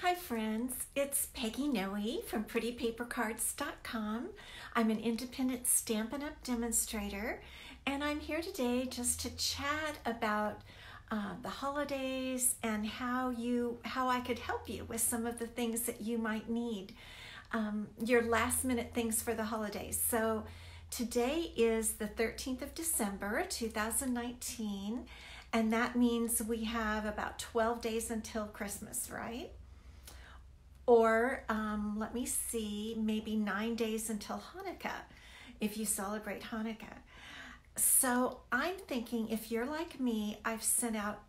Hi friends, it's Peggy Noe from prettypapercards.com. I'm an independent Stampin' Up demonstrator, and I'm here today just to chat about the holidays and how I could help you with some of the things that you might need, your last minute things for the holidays. So today is the 13th of December, 2019, and that means we have about 12 days until Christmas, right? Or let me see, maybe 9 days until Hanukkah, if you celebrate Hanukkah. So I'm thinking, if you're like me, I've sent out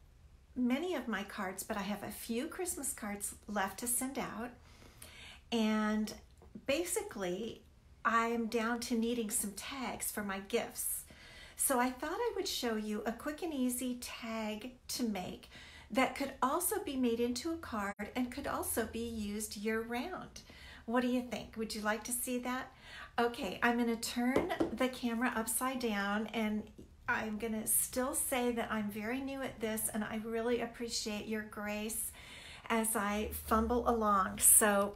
many of my cards, but I have a few Christmas cards left to send out. And basically, I am down to needing some tags for my gifts. So I thought I would show you a quick and easy tag to make that could also be made into a card and could also be used year-round. What do you think? Would you like to see that? Okay, I'm going to turn the camera upside down, and I'm going to still say that I'm very new at this, and I really appreciate your grace as I fumble along. So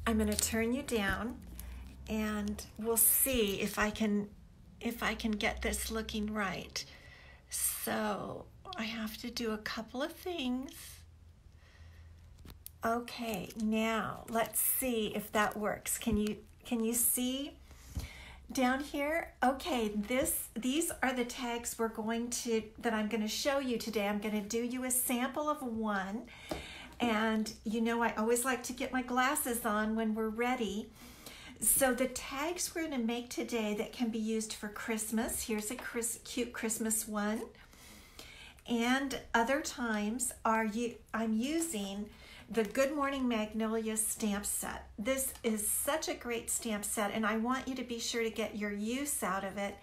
I'm going to turn you down, and we'll see if I can get this looking right. So I have to do a couple of things. Okay, now let's see if that works. Can you see down here? Okay, these are the tags that I'm going to show you today. I'm going to do you a sample of one, and you know I always like to get my glasses on when we're ready. So the tags we're going to make today that can be used for Christmas. Here's a cute Christmas one. And other times I'm using the Good Morning Magnolia Stamp Set. This is such a great stamp set, and I want you to be sure to get your use out of it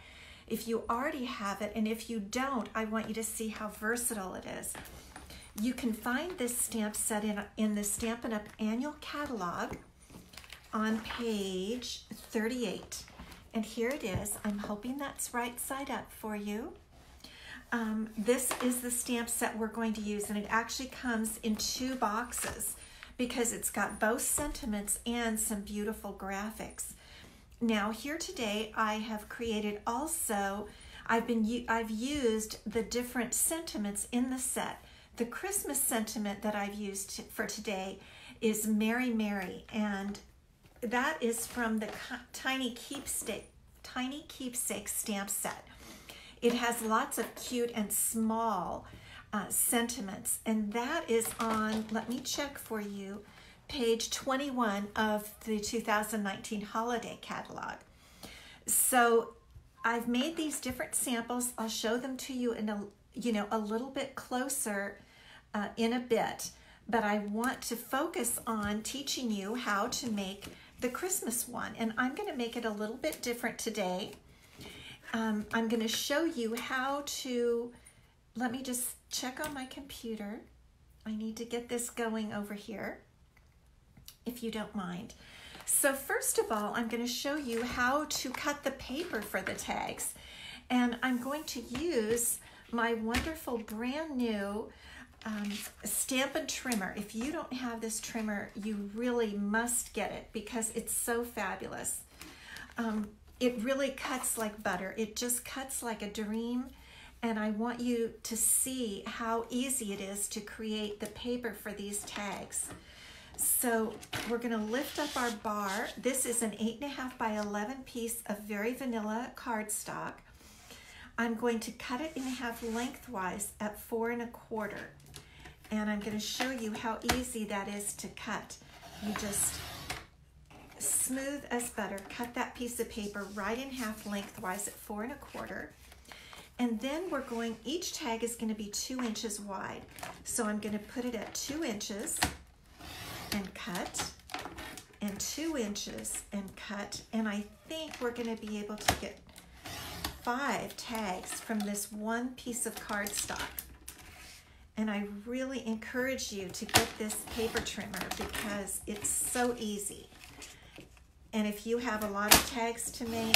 if you already have it, and if you don't, I want you to see how versatile it is. You can find this stamp set in the Stampin' Up annual catalog on page 38. And here it is. I'm hoping that's right side up for you. This is the stamp set we're going to use, and it actually comes in 2 boxes because it's got both sentiments and some beautiful graphics. Now here today I have created also, I've used the different sentiments in the set. The Christmas sentiment that I've used for today is Merry Merry, and that is from the Tiny Keepsake stamp set. It has lots of cute and small sentiments, and that is on, let me check for you, page 21 of the 2019 holiday catalog. So I've made these different samples. I'll show them to you in a little bit closer in a bit, but I want to focus on teaching you how to make the Christmas one, and I'm going to make it a little bit different today. I'm going to show you how to, let me just check on my computer. I need to get this going over here, if you don't mind. So first of all, I'm going to show you how to cut the paper for the tags. And I'm going to use my wonderful brand new Stampin' trimmer. If you don't have this trimmer, you really must get it because it's so fabulous. It really cuts like butter. It just cuts like a dream, and I want you to see how easy it is to create the paper for these tags. So we're going to lift up our bar. This is an 8.5 by 11 piece of very vanilla cardstock. I'm going to cut it in half lengthwise at 4 1/4. And I'm going to show you how easy that is to cut. You just smooth as butter, cut that piece of paper right in half lengthwise at 4 1/4. And then each tag is going to be 2 inches wide. So I'm going to put it at 2 inches and cut, and 2 inches and cut. And I think we're going to be able to get 5 tags from this one piece of cardstock. And I really encourage you to get this paper trimmer because it's so easy. And if you have a lot of tags to make,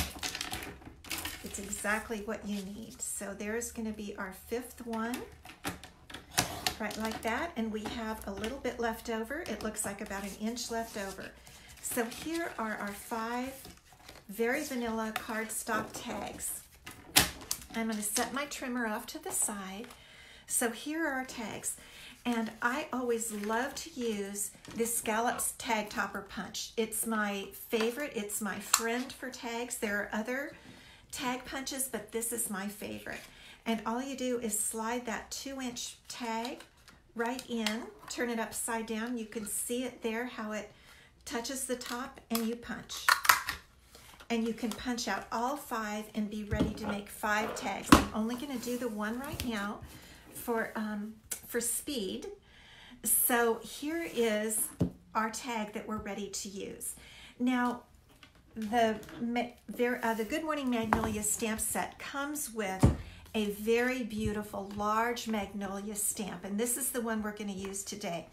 it's exactly what you need. So there's going to be our 5th one. right like that, and we have a little bit left over. It looks like about 1 inch left over. So here are our 5 very vanilla cardstock tags. I'm going to set my trimmer off to the side. So here are our tags. And I always love to use this Scallops Tag Topper Punch. It's my favorite. It's my friend for tags. There are other tag punches, but this is my favorite. And all you do is slide that 2-inch tag right in, turn it upside down. You can see it there, how it touches the top, and you punch. And you can punch out all 5 and be ready to make 5 tags. I'm only going to do the one right now for speed. So here is our tag that we're ready to use. Now, the Good Morning Magnolia Stamp Set comes with a very beautiful large magnolia stamp, and this is the one we're going to use today.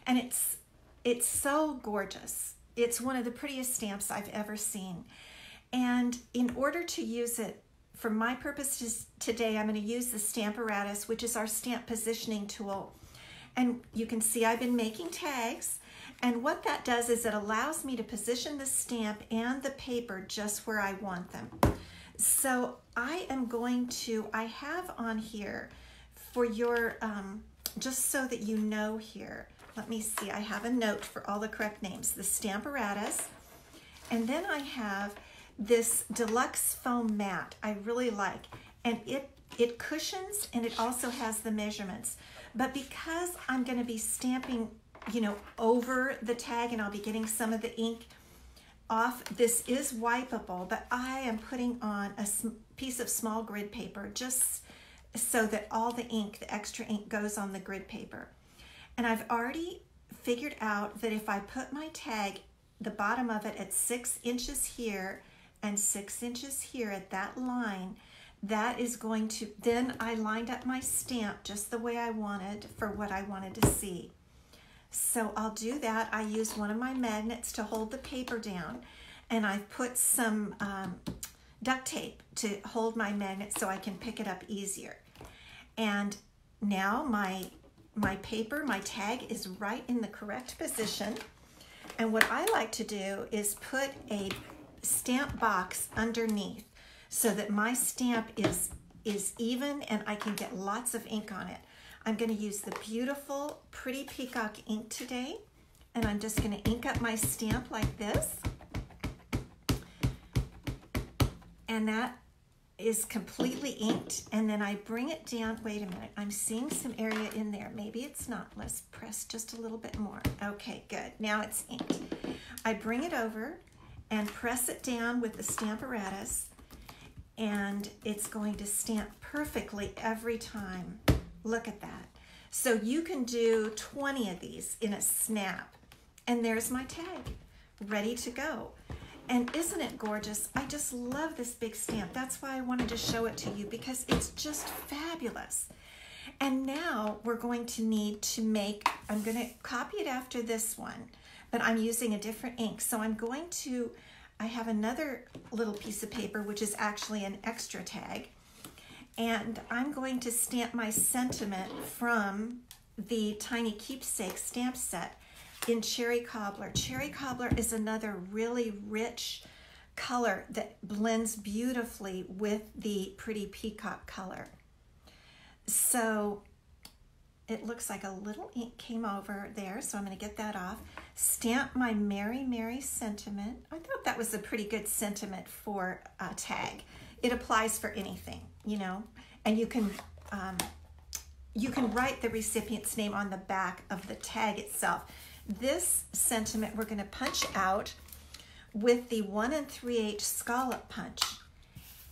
And it's so gorgeous. It's one of the prettiest stamps I've ever seen. And in order to use it for my purposes today, I'm going to use the Stamparatus, which is our stamp positioning tool. And you can see I've been making tags, and what that does is it allows me to position the stamp and the paper just where I want them. So I have on here for your, just so that you know here, let me see, I have a note for all the correct names, the Stamparatus, and then I have this deluxe foam mat I really like, and it cushions, and it also has the measurements. But because I'm going to be stamping, you know, over the tag, and I'll be getting some of the ink off, this is wipeable, but I am putting on a piece of small grid paper just so that all the ink, the extra ink, goes on the grid paper. And I've already figured out that if I put my tag, the bottom of it, at 6 inches here and 6 inches here at that line, that is going to, then I lined up my stamp just the way I wanted for what I wanted to see. So I'll do that. I use one of my magnets to hold the paper down, and I've put some duct tape to hold my magnet so I can pick it up easier. And now my paper, my tag, is right in the correct position. And what I like to do is put a stamp box underneath so that my stamp is even and I can get lots of ink on it. I'm going to use the beautiful Pretty Peacock ink today, and I'm just going to ink up my stamp like this. And that is completely inked, and then I bring it down. Wait a minute, I'm seeing some area in there. Maybe it's not. Let's press just a little bit more. Okay, good. Now it's inked. I bring it over and press it down with the Stamparatus, and it's going to stamp perfectly every time. Look at that. So you can do 20 of these in a snap. And there's my tag, ready to go. And isn't it gorgeous? I just love this big stamp. That's why I wanted to show it to you, because it's just fabulous. And now we're going to need to make, I'm going to copy it after this one, but I'm using a different ink. So I'm going to, I have another little piece of paper, which is actually an extra tag. And I'm going to stamp my sentiment from the Tiny Keepsake Stamp Set in Cherry Cobbler. Cherry Cobbler is another really rich color that blends beautifully with the Pretty Peacock color. So it looks like a little ink came over there, so I'm going to get that off. Stamp my Merry Merry sentiment. I thought that was a pretty good sentiment for a tag. It applies for anything, you know, and you can write the recipient's name on the back of the tag itself. This sentiment we're going to punch out with the 1 3/8 scallop punch.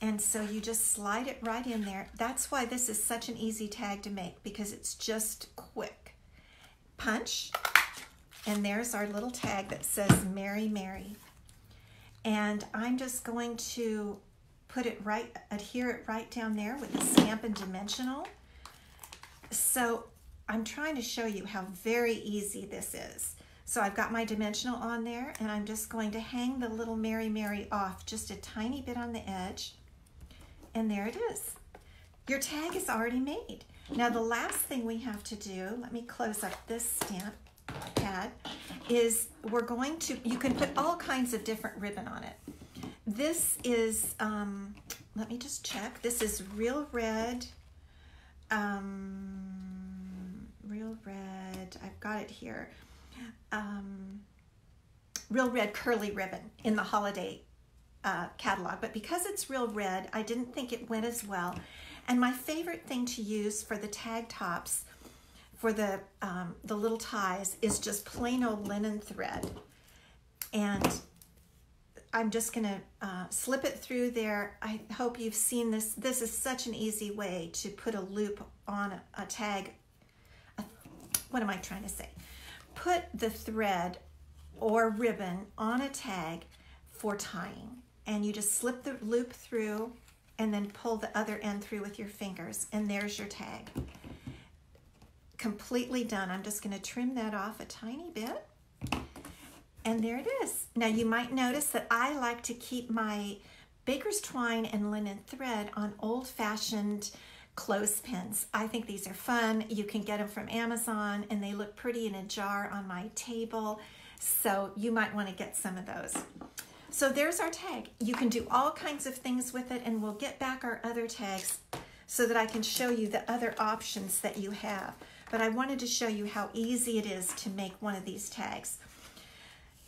And so you just slide it right in there. That's why this is such an easy tag to make, because it's just quick. Punch, and there's our little tag that says Merry Merry. And I'm just going to put it right, adhere it right down there with the Stampin' Dimensional. So I'm trying to show you how very easy this is. So I've got my dimensional on there, and I'm just going to hang the little Merry Merry off just a tiny bit on the edge. And there it is. Your tag is already made. Now the last thing we have to do, let me close up this stamp pad, is we're going to, you can put all kinds of different ribbon on it. This is, let me just check, this is real red, I've got it here, real red curly ribbon in the holiday catalog, but because it's real red, I didn't think it went as well. And my favorite thing to use for the tag tops, for the little ties, is just plain old linen thread. And I'm just gonna slip it through there. I hope you've seen this. This is such an easy way to put a loop on a tag. What am I trying to say? Put the thread or ribbon on a tag for tying. And you just slip the loop through and then pull the other end through with your fingers. And there's your tag. Completely done. I'm just gonna trim that off a tiny bit. And there it is. Now you might notice that I like to keep my baker's twine and linen thread on old-fashioned clothespins. I think these are fun. You can get them from Amazon and they look pretty in a jar on my table. So you might want to get some of those. So there's our tag. You can do all kinds of things with it, and we'll get back our other tags so that I can show you the other options that you have. But I wanted to show you how easy it is to make one of these tags.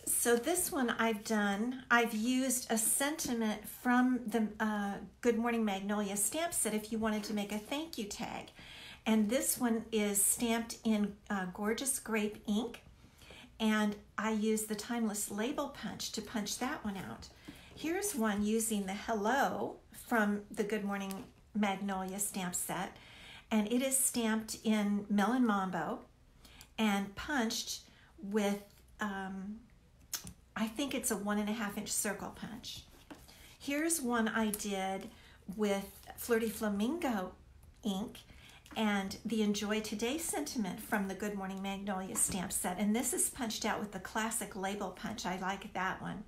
So this one I've used a sentiment from the Good Morning Magnolia Stamp Set if you wanted to make a thank you tag. And this one is stamped in gorgeous grape ink. And I used the Timeless Label Punch to punch that one out. Here's one using the Hello from the Good Morning Magnolia Stamp Set. And it is stamped in Melon Mambo and punched with, I think it's a 1.5 inch circle punch. Here's one I did with Flirty Flamingo ink and the Enjoy Today sentiment from the Good Morning Magnolia Stamp Set. And this is punched out with the classic label punch. I like that one.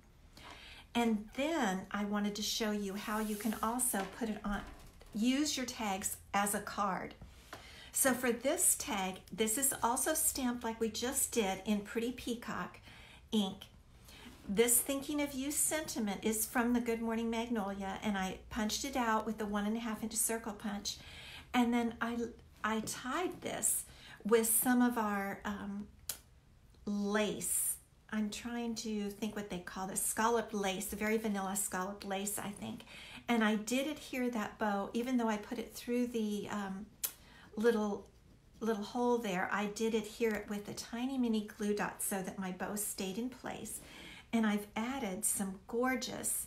And then I wanted to show you how you can also put it on, use your tags as a card. So for this tag, this is also stamped like we just did in Pretty Peacock ink. This Thinking of You sentiment is from the Good Morning Magnolia, and I punched it out with the 1.5 inch circle punch. And then I tied this with some of our lace. I'm trying to think what they call this, scalloped lace, very vanilla scalloped lace, I think. And I did adhere that bow, even though I put it through the little hole there, I did adhere it with a tiny mini glue dot so that my bow stayed in place. And I've added some gorgeous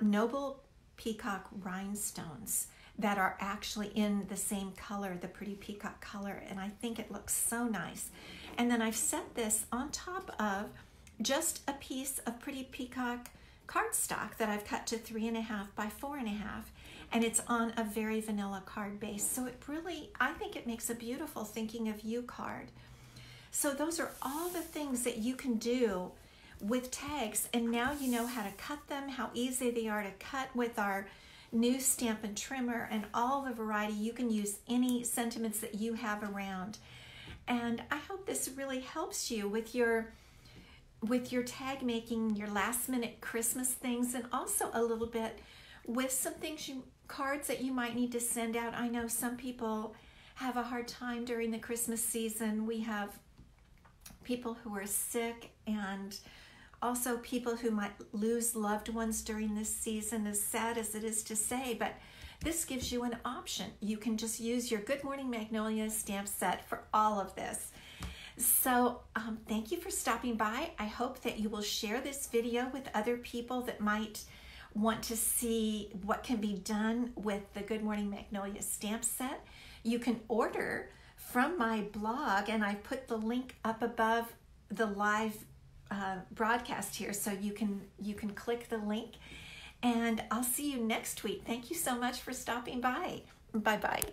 Noble Peacock rhinestones that are actually in the same color, the Pretty Peacock color, and I think it looks so nice. And then I've set this on top of just a piece of Pretty Peacock cardstock that I've cut to 3.5 by 4.5, and it's on a very vanilla card base. So it really, I think it makes a beautiful Thinking of You card. So those are all the things that you can do with tags, and now you know how to cut them, how easy they are to cut with our new Stampin' Trimmer and all the variety. You can use any sentiments that you have around. And I hope this really helps you with your tag making, your last minute Christmas things, and also a little bit with some things, cards that you might need to send out. I know some people have a hard time during the Christmas season. We have people who are sick, and also people who might lose loved ones during this season, as sad as it is to say, but this gives you an option. You can just use your Good Morning Magnolia Stamp Set for all of this. So thank you for stopping by. I hope that you will share this video with other people that might want to see what can be done with the Good Morning Magnolia Stamp Set. You can order from my blog, and I put the link up above the live broadcast here, so you can click the link, and I'll see you next week. Thank you so much for stopping by. Bye-bye.